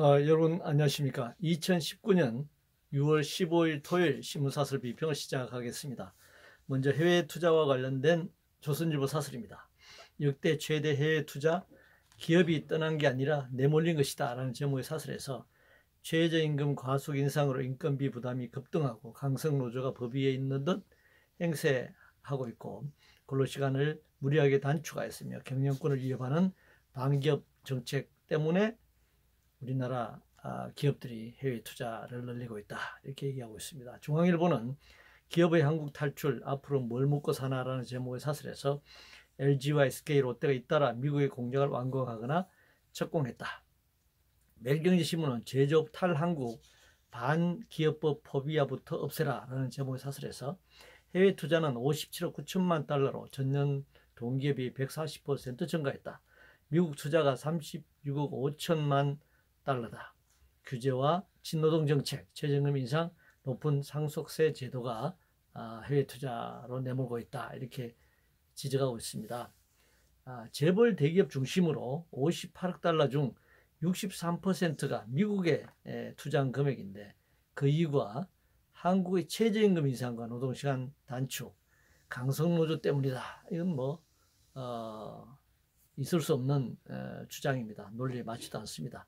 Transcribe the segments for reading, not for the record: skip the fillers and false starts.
여러분 안녕하십니까. 2019년 6월 15일 토요일 신문사설 비평을 시작하겠습니다. 먼저 해외 투자와 관련된 조선일보 사설입니다. 역대 최대 해외 투자, 기업이 떠난 게 아니라 내몰린 것이다 라는 제목의 사설에서 최저임금 과속 인상으로 인건비 부담이 급등하고 강성노조가 법 위에 있는 듯 행세하고 있고, 근로시간을 무리하게 단축하였으며 경영권을 위협하는 반기업 정책 때문에 우리나라 기업들이 해외 투자를 늘리고 있다, 이렇게 얘기하고 있습니다. 중앙일보는 기업의 한국 탈출, 앞으로 뭘 먹고 사나라는 제목의 사설에서 LG와 SK, 롯데가 잇따라 미국의 공장을 완공하거나 착공했다. 매일경제신문은 제조업 탈한국, 반기업법 포비아부터 없애라 라는 제목의 사설에서 해외 투자는 57억 9천만 달러로 전년 동기에 비해 140% 증가했다. 미국 투자가 36억 5천만 달러다. 규제와 친노동 정책, 최저임금 인상, 높은 상속세 제도가 해외 투자로 내몰고 있다, 이렇게 지적하고 있습니다. 재벌 대기업 중심으로 58억 달러 중 63%가 미국의 투자한 금액인데, 그 이유가 한국의 최저임금 인상과 노동시간 단축, 강성노조 때문이다. 이건 있을 수 없는 주장입니다. 논리에 맞지도 않습니다.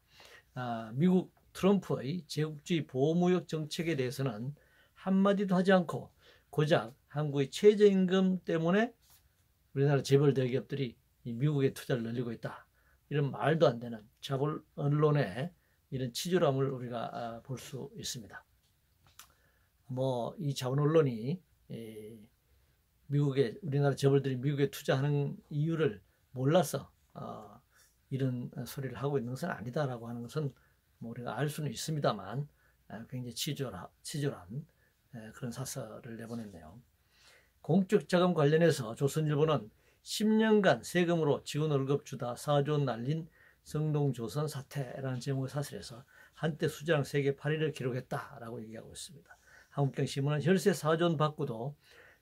미국 트럼프의 제국주의 보호무역 정책에 대해서는 한마디도 하지 않고 고작 한국의 최저임금 때문에 우리나라 재벌 대기업들이 미국의 투자를 늘리고 있다, 이런 말도 안 되는 자본 언론의 이런 치졸함을 우리가 볼 수 있습니다. 이 자본 언론이 우리나라 재벌들이 미국에 투자하는 이유를 몰라서 이런 소리를 하고 있는 것은 아니다라고 하는 것은 우리가 알 수는 있습니다만, 굉장히 치졸한 그런 사설을 내보냈네요. 공적 자금 관련해서 조선일보는 10년간 세금으로 직원 월급 주다 4조 원 날린 성동조선 사태라는 제목의 사설에서 한때 수장 세계 8위를 기록했다라고 얘기하고 있습니다. 한국경신문은 혈세 4조 원 받고도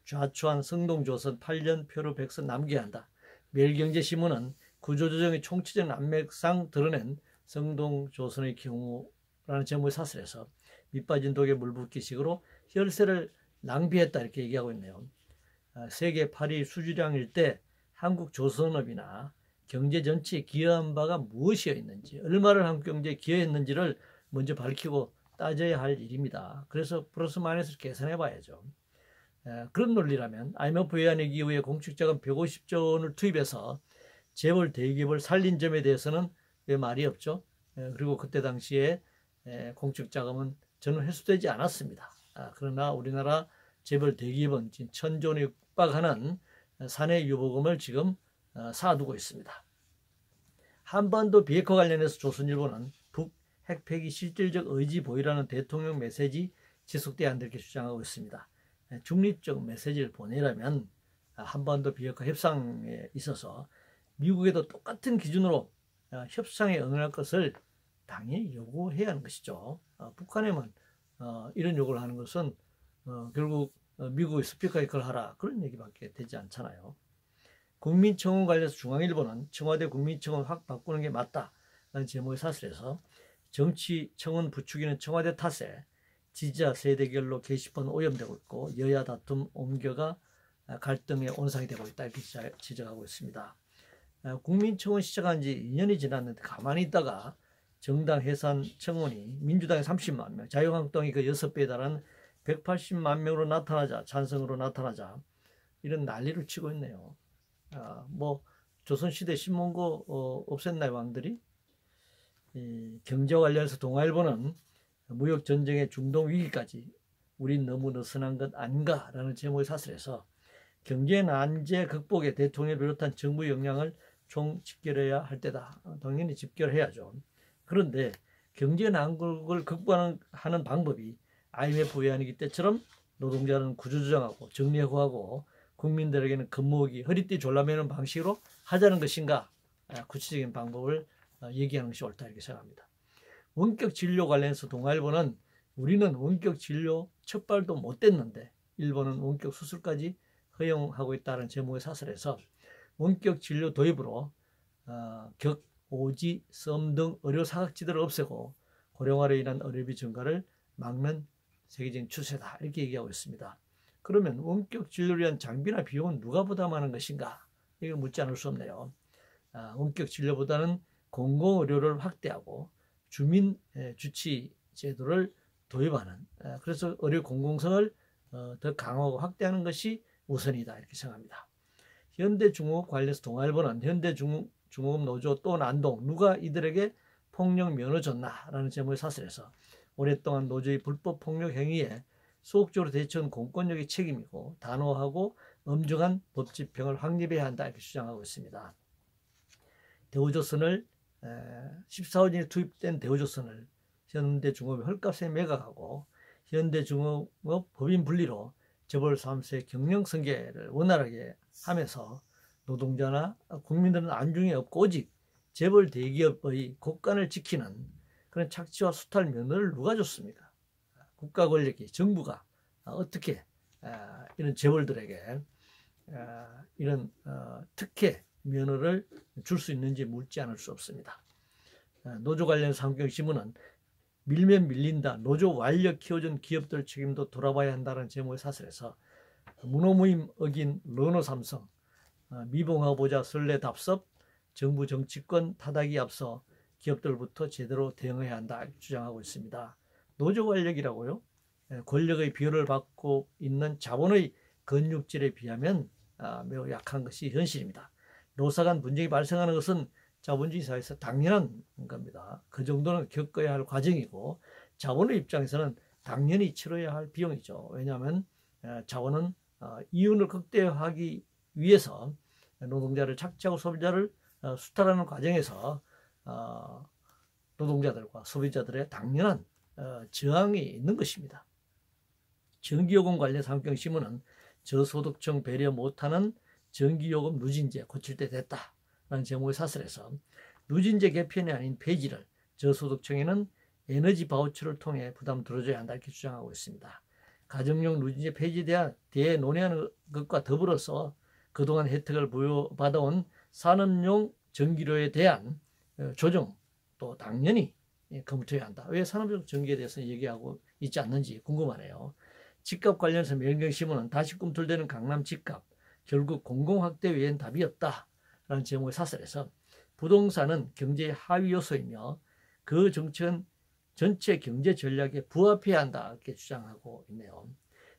좌초한 성동조선 8년 표로 백선 남겨야 한다. 매일경제신문은 구조조정의 총체적 난맥상 드러낸 성동조선의 경우라는 제목의 사설에서 밑빠진 독에 물 붓기식으로 혈세를 낭비했다, 이렇게 얘기하고 있네요. 세계 8위 수주량일 때 한국 조선업이나 경제 전체에 기여한 바가 무엇이었는지, 얼마를 한국 경제에 기여했는지를 먼저 밝히고 따져야 할 일입니다. 그래서 플러스 마이너스를 계산해 봐야죠. 그런 논리라면 IMF 외환위기 이후에 공적자금 150조 원을 투입해서 재벌 대기업을 살린 점에 대해서는 왜 말이 없죠? 그리고 그때 당시에 공적자금은 저는 회수되지 않았습니다. 그러나 우리나라 재벌 대기업은 지금 1,000조 원에 육박하는 사내 유보금을 지금 쌓아두고 있습니다. 한반도 비핵화 관련해서 조선일보는 북 핵폐기 실질적 의지 보이라는 대통령 메시지 지속돼야 한다, 이렇게 주장하고 있습니다. 중립적 메시지를 보내려면 한반도 비핵화 협상에 있어서 미국에도 똑같은 기준으로 협상에 응할 것을 당연히 요구해야 하는 것이죠. 북한에만 이런 요구를 하는 것은 결국 미국의 스피커 역할을 하라, 그런 얘기밖에 되지 않잖아요. 국민청원 관련해서 중앙일보는 청와대 국민청원 확 바꾸는 게 맞다라는 제목의 사설에서 정치청원 부추기는 청와대 탓에 지지자 세대결로 게시판 오염되고 있고 여야 다툼 옮겨가 갈등의 온상이 되고 있다, 이렇게 지적하고 있습니다. 국민청원 시작한 지 2년이 지났는데 가만히 있다가 정당 해산 청원이 민주당이 30만 명, 자유한국당이 그 6배에 달하는 180만 명으로 나타나자, 찬성으로 나타나자 이런 난리를 치고 있네요. 조선시대 신문고 없앴나요, 왕들이? 경제와 관련해서 동아일보는 무역전쟁의 중동 위기까지 우린 너무 느슨한 것 아닌가라는 제목의 사설에서 경제 난제 극복에 대통령을 비롯한 정부 역량을 총 집결해야 할 때다. 당연히 집결해야죠. 그런데 경제 난국을 극복하는 방법이 IMF 외환위기 때처럼 노동자는 구조조정하고 정리해고하고 국민들에게는 근무하기 허리띠 졸라매는 방식으로 하자는 것인가, 구체적인 방법을 얘기하는 것이 옳다, 이렇게 생각합니다. 원격 진료 관련해서 동아일보는 우리는 원격 진료 첫 발도 못 뗐는데 일본은 원격 수술까지 허용하고 있다는 제목의 사설에서 원격 진료 도입으로 격, 오지, 썸 등 의료 사각지대를 없애고 고령화로 인한 의료비 증가를 막는 세계적인 추세다. 이렇게 얘기하고 있습니다. 그러면 원격 진료를 위한 장비나 비용은 누가 부담하는 것인가? 이걸 묻지 않을 수 없네요. 원격 진료보다는 공공의료를 확대하고 주민 주치 제도를 도입하는, 그래서 의료 공공성을 더 강화하고 확대하는 것이 우선이다. 이렇게 생각합니다. 현대중공업 관련해서 동아일보는 현대중공업 노조 또 난동, 누가 이들에게 폭력 면허 줬나라는 제목의 사설에서 오랫동안 노조의 불법 폭력 행위에 소극적으로 대처한 공권력의 책임이고 단호하고 엄중한 법 집행을 확립해야 한다. 이렇게 주장하고 있습니다. 대우조선을 14호진이 투입된 대우조선을 현대중공업이 헐값에 매각하고 현대중공업 법인 분리로 재벌3세의 경영성계를 원활하게 하면서 노동자나 국민들은 안중에 없고 오직 재벌 대기업의 곳간을 지키는 그런 착취와 수탈 면허를 누가 줬습니까? 국가 권력이, 정부가 어떻게 이런 재벌들에게 이런 특혜 면허를 줄 수 있는지 묻지 않을 수 없습니다. 노조 관련 상경신문은 밀면 밀린다, 노조 완력 키워준 기업들 책임도 돌아봐야 한다는 제목의 사설에서 문호무임 어긴 르노삼성, 미봉하고 보자 설레답섭, 정부 정치권 타닥이 앞서 기업들부터 제대로 대응해야 한다 주장하고 있습니다. 노조 권력이라고요? 권력의 비호를 받고 있는 자본의 근육질에 비하면 매우 약한 것이 현실입니다. 노사 간 분쟁이 발생하는 것은 자본주의 사회에서 당연한 겁니다. 그 정도는 겪어야 할 과정이고 자본의 입장에서는 당연히 치러야 할 비용이죠. 왜냐하면 자본은 이윤을 극대화하기 위해서 노동자를 착취하고 소비자를 수탈하는 과정에서 노동자들과 소비자들의 당연한 저항이 있는 것입니다. 전기요금 관련 상경신문은 저소득층 배려 못하는 전기요금 누진제 고칠 때 됐다라는 제목의 사설에서 누진제 개편이 아닌 폐지를, 저소득층에는 에너지 바우처를 통해 부담 들어줘야 한다 이렇게 주장하고 있습니다. 가정용 누진제 폐지에 대해 논의하는 것과 더불어서 그동안 혜택을 부여받아온 산업용 전기료에 대한 조정 또 당연히 검토해야 한다. 왜 산업용 전기에 대해서 얘기하고 있지 않는지 궁금하네요. 집값 관련해서 명경신문은 다시 꿈틀대는 강남 집값, 결국 공공확대 외엔 답이 없다라는 제목의 사설에서 부동산은 경제의 하위 요소이며 그 정책은 전체 경제 전략에 부합해야 한다 이렇게 주장하고 있네요.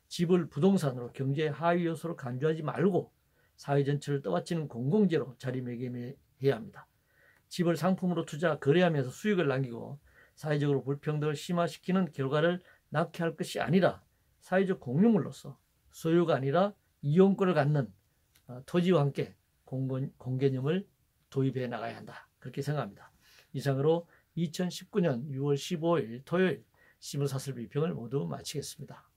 집을 부동산으로 경제의 하위 요소로 간주하지 말고 사회 전체를 떠받치는 공공재로 자리매김해야 합니다. 집을 상품으로 거래하면서 수익을 남기고 사회적으로 불평등을 심화시키는 결과를 낳게 할 것이 아니라 사회적 공유물로서 소유가 아니라 이용권을 갖는 토지와 함께 공개념을 도입해 나가야 한다. 그렇게 생각합니다. 이상으로 2019년 6월 15일 토요일 신문사설 비평을 모두 마치겠습니다.